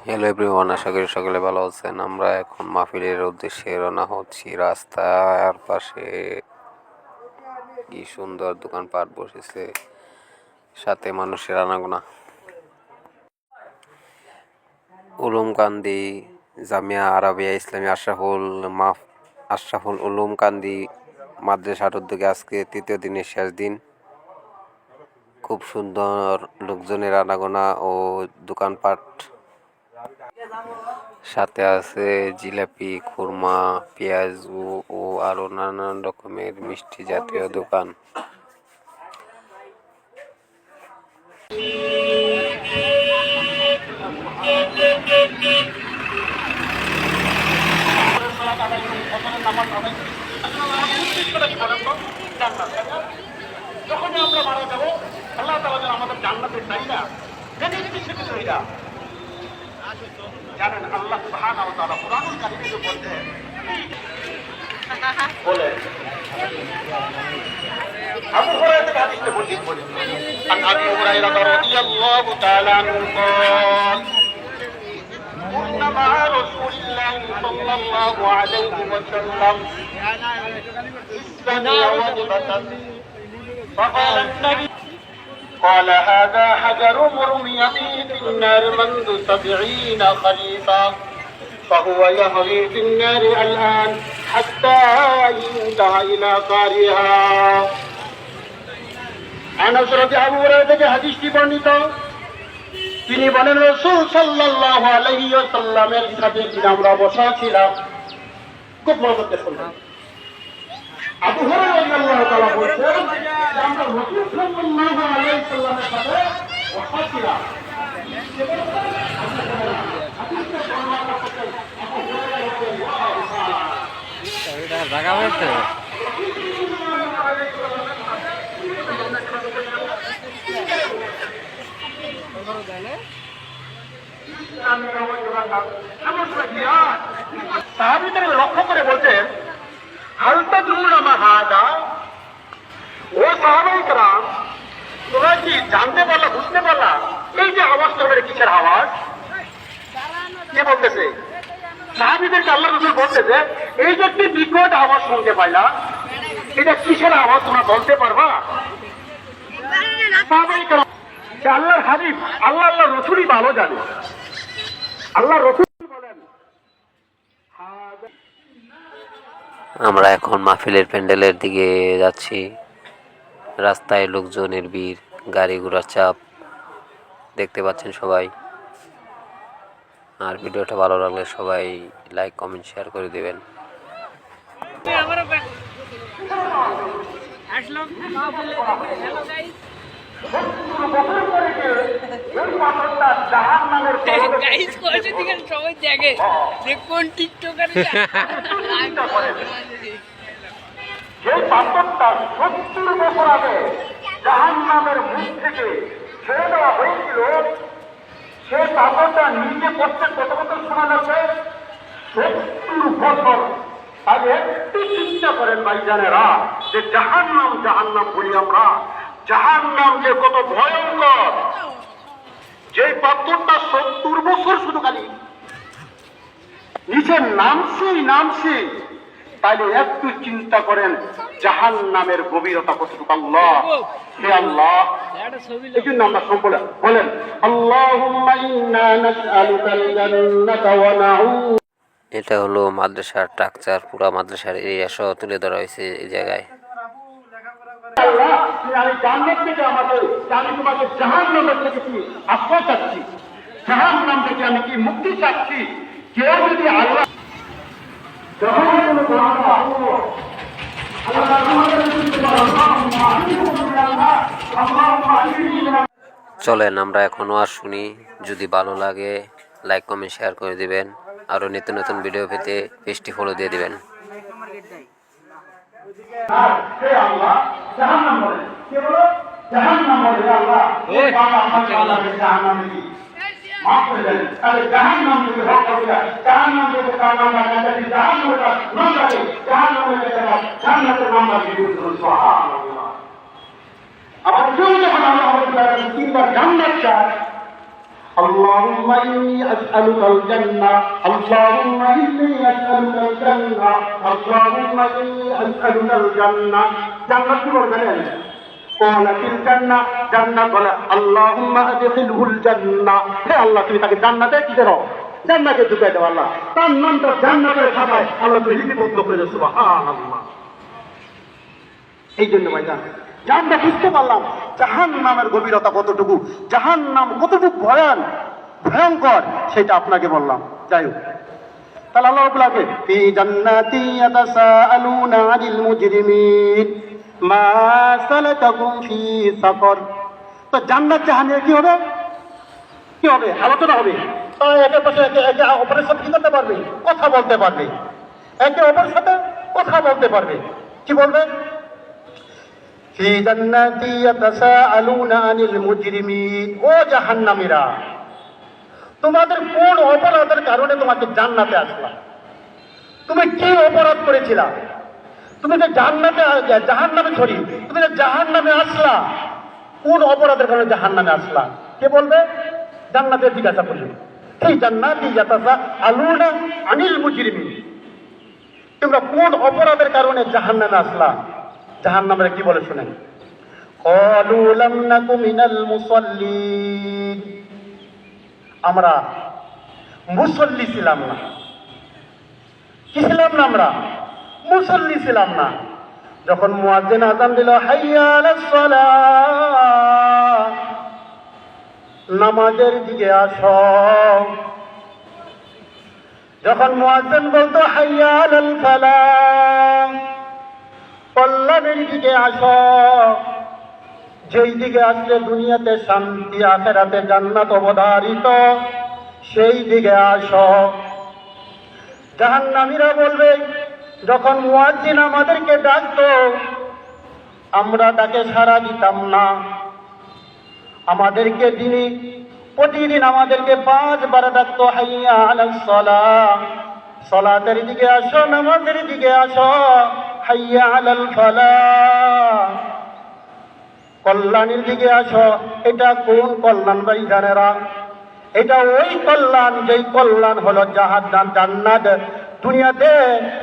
Hello everyone, আশা করি সকলে ভালো আছেন। আমরা এখন মাহফিলের উদ্দেশ্যে রওনা হচ্ছি। রাস্তার পাশে কি সুন্দর দোকানপাট বসেছে, সাথে মানুষের আনাগোনা। উলুমকান্দি জামিয়া আরাবিয়া ইসলামী আশরাফুল উলুম কান্দি মাদ্রাসার উদ্যোগে আজকে তৃতীয় দিনের শেষ দিন। খুব সুন্দর লোকজনের আনাগোনা ও দোকানপাট, সাথে আছে জিলাপি, খুরমা, পেঁয়াজ ও আরো নানান রকমের মিষ্টি জাতীয় দোকান। যখনই আমরা মারা যাবো, আল্লাহ তাআলা যেন আমাদের জান্নাতের চাহিদা জানেন। আল্লাহ সুবহানাহু ওয়া তাআলা কুরআনুল কারীমে বলেন, আবু হুরায়রা থেকে হাদিসে বর্ণিত আন আবি হুরায়রা রাদিয়াল্লাহু তাআলা আনহু قال كنا مع رسول الله صلى الله عليه وسلم استمع وجبة فقال النبي قال هذا حجر مرمي به في النار منذ 70 خريفا فهو يهوي في النار الآن حتى ينتهي إلى قارها. আনাস রাদিয়াল্লাহু আনহু থেকে হাদিসটি বর্ণিত। তিনি বলেন, রাসূল সাল্লাল্লাহু আলাইহি ওয়াসাল্লামের সাথে আমরা বসা ছিলাম। খুব মনোযোগ দিয়ে শুনবেন। আবু হুরায়রা রাদিয়াল্লাহু তাআলা বলেন, আমরা রাসূল সাল্লাল্লাহু আলাইহি ওয়াসাল্লামের সাথে বসা ছিলাম। জায়গা হয়েছে সাহাবীদের লক্ষ্য করে বলতেন, হালতা দুরুন আমা হাদা, ও সাহাবায়ে কেরাম, তোমরা কি জানতে পারলা, বুঝতে পারলা এই যে আওয়াজটা হবে কিসের আওয়াজ? কে বলতেছে? সাহাবীদেরকে আল্লাহ রাসূল বলতেছে, এই যে একটি বিকট আওয়াজ শুনতে পাইলা, এটা কিসের আওয়াজ তোমরা বলতে পারবা? সাহাবায়ে কেরাম, আল্লাহর হাবিব, আল্লাহ রাসূলই ভালো জানে। আল্লাহ রাসূল বলেন, আমরা এখন মাহফিলের প্যান্ডেলের দিকে যাচ্ছি। রাস্তায় লোকজনের ভিড়, গাড়ি ঘোড়ার চাপ দেখতে পাচ্ছেন সবাই। আর ভিডিওটা ভালো লাগলে সবাই লাইক, কমেন্ট, শেয়ার করে দেবেন। যে পাথরটা 70 বছর আগে জাহান্নামের মুখ থেকে ছেড়ে দেওয়া হয়েছিল, সে পাথরটা নিচে পড়তে কত কত শোনা যাচ্ছে? 70 বছর আগে। একটু চিন্তা করেন ভাইজানেরা, যে জাহান্নাম বলি আমরা, জাহান্নাম যে কত ভয়ঙ্কর। যে পাথরটা 70 বছর শুধু খালি নিচে নামছি, তাইলে একটু চিন্তা করেন জাহান্নামের গভীরতা কতটুকু। আল্লাহ, হে আল্লাহ, এই জন্য আমরা সকলে বলেন, আল্লাহুম্মা ইন্না নাসআলুকাল জান্নাতা ওয়া নাউযু। এটা হলো মাদ্রাসার স্ট্রাকচার, পুরা মাদ্রাসার এরিয়া সহ তুলে ধরা হয়েছে এই জায়গায়। আল্লাহ, আমি জান্নাত থেকে আমি তোমাকে জাহান্নাম থেকে কি আশ্রয় চাচ্ছি, জাহান্নাম থেকে আমি কি মুক্তি চাচ্ছি। কেউ যদি আল্লাহ চলেন আমরা এখনো আর শুনি। যদি ভালো লাগে লাইক, কমেন্ট, শেয়ার করে দিবেন। আরো নিত্য নতুন ভিডিও পেতে পেজটি ফলো দিয়ে দিবেন। মাফ করে দেন, তাহলে জাহান্নাম থেকে রক্ষা করে, জাহান্নাম থেকে কান্না কান্নাটি জাহান্নামটা নন্দাকে জাহান্নামের জান্নাতের নামটা দিয়ে সুবহানাল্লাহ। আবার কেউ যখন আল্লাহ তিনবার জান্নাত চায় اللهم إني أسألك الجنة اللهم إني أسألك الجنة اللهم إني أسألك الجنة জান্নাত কি বলবেন قالت الجنة জান্নাত বলে اللهم أدخله الجنة হে আল্লাহ তুমি তাকে জান্নাতে কি দাও জান্নাতে ঢুকাই দাও আল্লাহ তার নামটা জান্নাতের খাতায় আল্লাহ তুমি লিপিবদ্ধ করে দাও সুবহানাল্লাহ এই জন্য ভাইজান আমরা বুঝতে পারলাম জাহান্নামের গভীরতা কতটুকু জাহান্নাম কতটুকু ভয়ঙ্কর সেটা আপনাকে বললাম যাই হোক তাহলে আল্লাহ রাব্বুল আলামিন ফি জান্নাতি ইয়াতাসাআলুনা আনিল মুজরিমিন মা সালাকাকুম ফি সাকর তো জান্নাত জাহান্নামে কি হবে আলোচনা হবে তারা একের পাশে একে অপরের সাথে কি করতে পারবে কথা বলতে পারবে একে অপরের সাথে কথা বলতে পারবে কি বলবে في جنات يتساءلون عن المجرمين ও জাহান্নামীরা তোমাদের কোন অপরাধের কারণে তোমাকে জান্নাতে আসলা তুমি কি অপরাধ করেছিলা তুমি যে জাহান্নামে সরি তুমি যে জাহান্নামে আসলা কোন অপরাধের কারণে জাহান্নামে আসলা কে বলবে জান্নাতে জিজ্ঞাসা করবে এই জান্নাতি ইয়াতাসাআলুনা আনিল মুজরিমিন তোমরা কোন অপরাধের কারণে জাহান্নামে আসলা জাহান্নামে কি বলে শুনেন ক্বালু লাম নাকু মিনাল মুসাল্লিন আমরা মুসল্লি ছিলাম না কি ছিলাম না আমরা মুসল্লি ছিলাম না যখন মুয়াজ্জিন আযান দিল হাইয়া আলাস সালাহ নামাজের দিকে আসো যখন মুয়াজ্জিন বলতো হাইয়া আলাল ফালাহ কল্যাণের দিকে আসো যেই দিকে আসলে দুনিয়াতে শান্তি আখিরাতে জান্নাত অবধারিত সেই দিকে আসো জাহান্নামীরা বলবে যখন মুয়াজ্জিন আমাদেরকে ডাকতো আমরা তাকে সাড়া দিতাম না আমাদেরকে প্রতিদিন আমাদেরকে 5 বার ডাকতো হাইয়া আলাস সালাহ সালাতের দিকে আসো নামাজের দিকে আসো হাইয়া আলাল ফালাহ কল্যাণের দিকে আসো এটা কোন কল্যাণ ভাই জানেরা এটা ওই কল্যাণ যেই কল্যাণ হলো জান্নাত দুনিয়াতে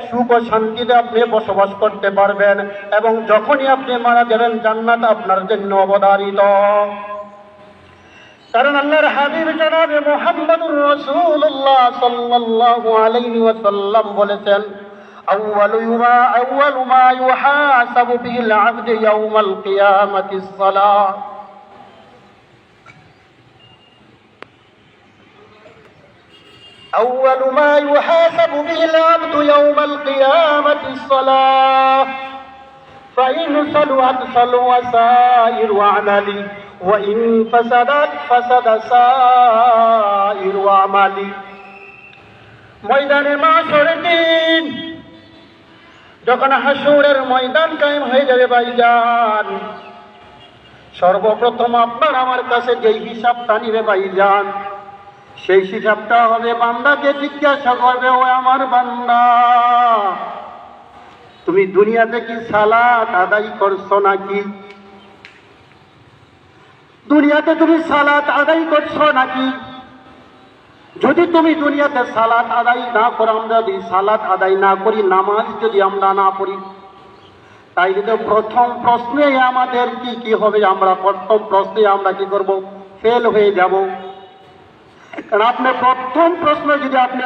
সুখ ও শান্তিতে আপনি বসবাস করতে পারবেন এবং যখনই আপনি মারা যাবেন জান্নাত আপনার জন্য অবধারিত কারণ আল্লাহর হাবিব জনাবে মুহাম্মদুর রাসূলুল্লাহ সাল্লাল্লাহু আলাইহি ওয়াসাল্লাম বলেছেন أول ما يحاسب به العبد يوم القيامة الصلاة أول ما يحاسب به العبد يوم القيامة الصلاة فإن صلحت صلح سائر أعماله وإن فسدت فسد سائر أعماله ময়দানে মাশরের দিন যখন হাসরের ময়দান কায়েম হয়ে যাবে ভাইজান সর্বপ্রথম আপনার আমার কাছে যেই হিসাবটা নিবে ভাইজান সেই হিসাবটা হবে বান্দাকে জিজ্ঞাসা করবে ও আমার বান্দা তুমি দুনিয়াতে কি সালাত আদায় করছো নাকি দুনিয়াতে তুমি সালাত আদায় করছো নাকি যদি তুমি দুনিয়াতে সালাত আদায় না করো আমরা যদি সালাত আদায় না করি নামাজ যদি আমরা না পড়ি তাইলে তো প্রথম প্রশ্নে আমাদের কি হবে আমরা প্রথম প্রশ্নে আমরা কি করব ফেল হয়ে যাব কারণ আপনি প্রথম প্রশ্ন যদি আপনি